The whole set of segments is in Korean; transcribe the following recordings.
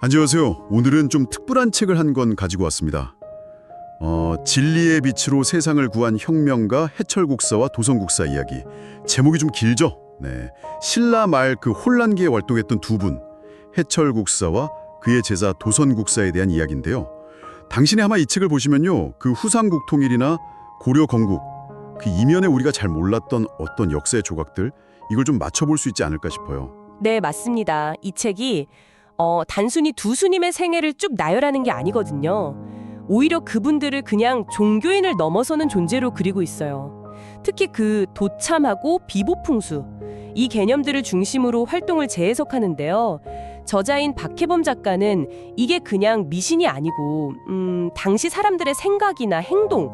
안녕하세요. 오늘은 좀 특별한 책을 한 권 가지고 왔습니다. 진리의 빛으로 세상을 구한 혁명가 해철국사와 도선국사 이야기. 제목이 좀 길죠? 네. 신라 말 그 혼란기에 활동했던 두 분, 해철국사와 그의 제자 도선국사에 대한 이야기인데요. 당신이 아마 이 책을 보시면요, 그 후삼국통일이나 고려 건국, 그 이면에 우리가 잘 몰랐던 어떤 역사의 조각들, 이걸 좀 맞춰볼 수 있지 않을까 싶어요. 네, 맞습니다. 이 책이 단순히 두 스님의 생애를 쭉 나열하는 게 아니거든요. 오히려 그분들을 그냥 종교인을 넘어서는 존재로 그리고 있어요. 특히 그 도참하고 비보풍수, 이 개념들을 중심으로 활동을 재해석하는데요. 저자인 박혜범 작가는 이게 그냥 미신이 아니고 당시 사람들의 생각이나 행동,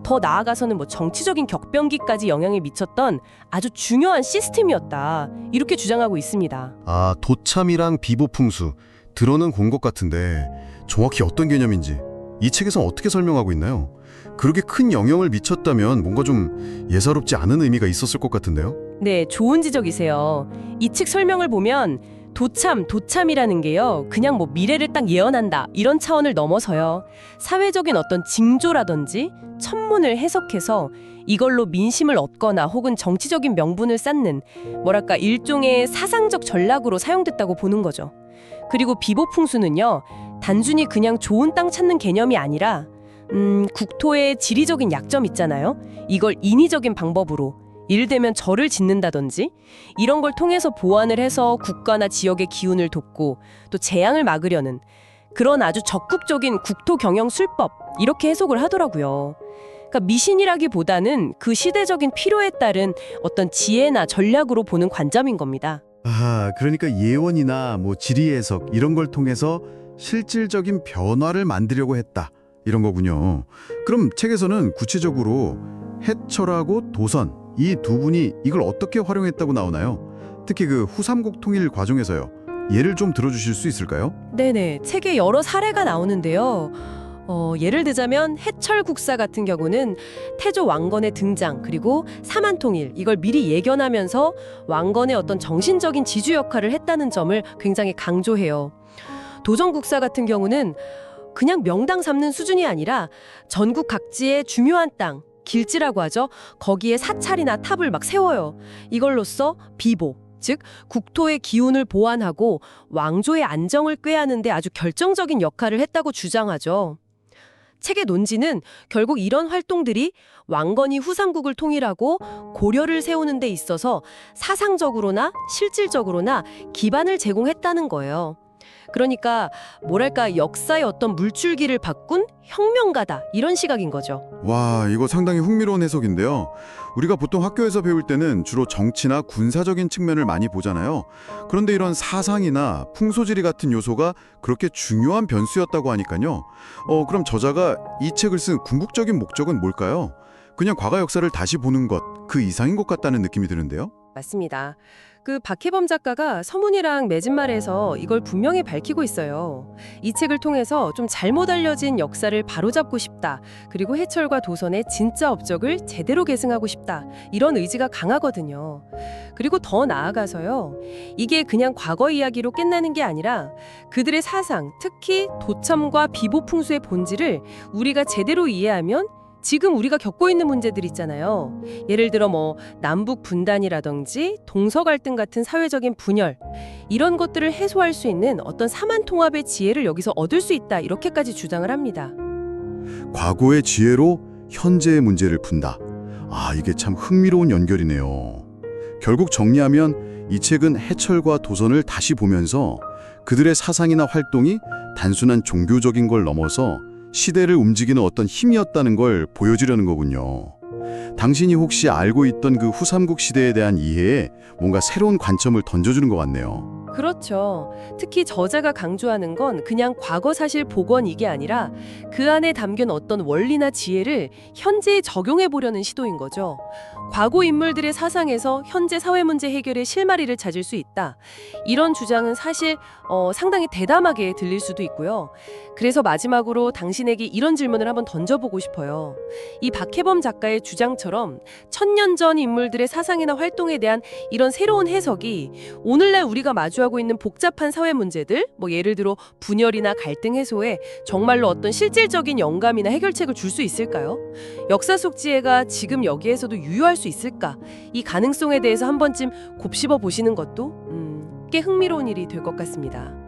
더 나아가서는 정치적인 격변기까지 영향을 미쳤던 아주 중요한 시스템이었다. 이렇게 주장하고 있습니다. 아, 도참이랑 비보풍수. 들어는 본 것 같은데 정확히 어떤 개념인지 이 책에서 어떻게 설명하고 있나요? 그렇게 큰 영향을 미쳤다면 뭔가 좀 예사롭지 않은 의미가 있었을 것 같은데요? 네, 좋은 지적이세요. 이 책 설명을 보면 도참이라는 게요. 그냥 미래를 딱 예언한다. 이런 차원을 넘어서요. 사회적인 어떤 징조라든지 천문을 해석해서 이걸로 민심을 얻거나 혹은 정치적인 명분을 쌓는 일종의 사상적 전략으로 사용됐다고 보는 거죠. 그리고 비보풍수는요. 단순히 그냥 좋은 땅 찾는 개념이 아니라 국토의 지리적인 약점 있잖아요. 이걸 인위적인 방법으로 이를테면 절을 짓는다든지 이런 걸 통해서 보완을 해서 국가나 지역의 기운을 돕고 또 재앙을 막으려는 그런 아주 적극적인 국토 경영 술법 이렇게 해석을 하더라고요. 그러니까 미신이라기보다는 그 시대적인 필요에 따른 어떤 지혜나 전략으로 보는 관점인 겁니다. 아, 그러니까 예언이나 지리 해석 이런 걸 통해서 실질적인 변화를 만들려고 했다. 이런 거군요. 그럼 책에서는 구체적으로 해철하고 도선 이 두 분이 이걸 어떻게 활용했다고 나오나요? 특히 그 후삼국 통일 과정에서요. 예를 좀 들어주실 수 있을까요? 네네, 책에 여러 사례가 나오는데요. 예를 들자면 해철국사 같은 경우는 태조 왕건의 등장 그리고 사만통일 이걸 미리 예견하면서 왕건의 어떤 정신적인 지주 역할을 했다는 점을 굉장히 강조해요. 도전국사 같은 경우는 그냥 명당 삼는 수준이 아니라 전국 각지의 중요한 땅, 길지라고 하죠. 거기에 사찰이나 탑을 세워요. 이걸로써 비보, 즉 국토의 기운을 보완하고 왕조의 안정을 꾀하는 데 아주 결정적인 역할을 했다고 주장하죠. 책의 논지는 결국 이런 활동들이 왕건이 후삼국을 통일하고 고려를 세우는 데 있어서 사상적으로나 실질적으로나 기반을 제공했다는 거예요. 그러니까 역사의 어떤 물줄기를 바꾼 혁명가다 이런 시각인 거죠. 와, 이거 상당히 흥미로운 해석인데요. 우리가 보통 학교에서 배울 때는 주로 정치나 군사적인 측면을 많이 보잖아요. 그런데 이런 사상이나 풍소지리 같은 요소가 그렇게 중요한 변수였다고 하니까요. 그럼 저자가 이 책을 쓴 궁극적인 목적은 뭘까요? 그냥 과거 역사를 다시 보는 것, 그 이상인 것 같다는 느낌이 드는데요. 맞습니다. 그 박혜범 작가가 서문이랑 맺은 말에서 이걸 분명히 밝히고 있어요. 이 책을 통해서 좀 잘못 알려진 역사를 바로잡고 싶다. 그리고 해철과 도선의 진짜 업적을 제대로 계승하고 싶다. 이런 의지가 강하거든요. 그리고 더 나아가서요. 이게 그냥 과거 이야기로 끝나는 게 아니라 그들의 사상, 특히 도참과 비보풍수의 본질을 우리가 제대로 이해하면 지금 우리가 겪고 있는 문제들 있잖아요. 예를 들어 남북 분단이라든지 동서 갈등 같은 사회적인 분열 이런 것들을 해소할 수 있는 어떤 사만 통합의 지혜를 여기서 얻을 수 있다 이렇게까지 주장을 합니다. 과거의 지혜로 현재의 문제를 푼다. 아, 이게 참 흥미로운 연결이네요. 결국 정리하면 이 책은 해철과 도선을 다시 보면서 그들의 사상이나 활동이 단순한 종교적인 걸 넘어서 시대를 움직이는 어떤 힘이었다는 걸 보여주려는 거군요. 당신이 혹시 알고 있던 그 후삼국 시대에 대한 이해에 뭔가 새로운 관점을 던져주는 것 같네요. 그렇죠. 특히 저자가 강조하는 건 그냥 과거 사실 복원 이게 아니라 그 안에 담긴 어떤 원리나 지혜를 현재에 적용해 보려는 시도인 거죠. 과거 인물들의 사상에서 현재 사회 문제 해결의 실마리를 찾을 수 있다. 이런 주장은 사실 상당히 대담하게 들릴 수도 있고요. 그래서 마지막으로 당신에게 이런 질문을 한번 던져보고 싶어요. 이 박혜범 작가의 주장처럼 1000년 전 인물들의 사상이나 활동에 대한 이런 새로운 해석이 오늘날 우리가 마주하고 있는 복잡한 사회 문제들, 뭐 예를 들어 분열이나 갈등 해소에 정말로 어떤 실질적인 영감이나 해결책을 줄 수 있을까요? 역사 속 지혜가 지금 여기에서도 유효할 수 있을까? 이 가능성에 대해서 한 번쯤 곱씹어 보시는 것도 꽤 흥미로운 일이 될 것 같습니다.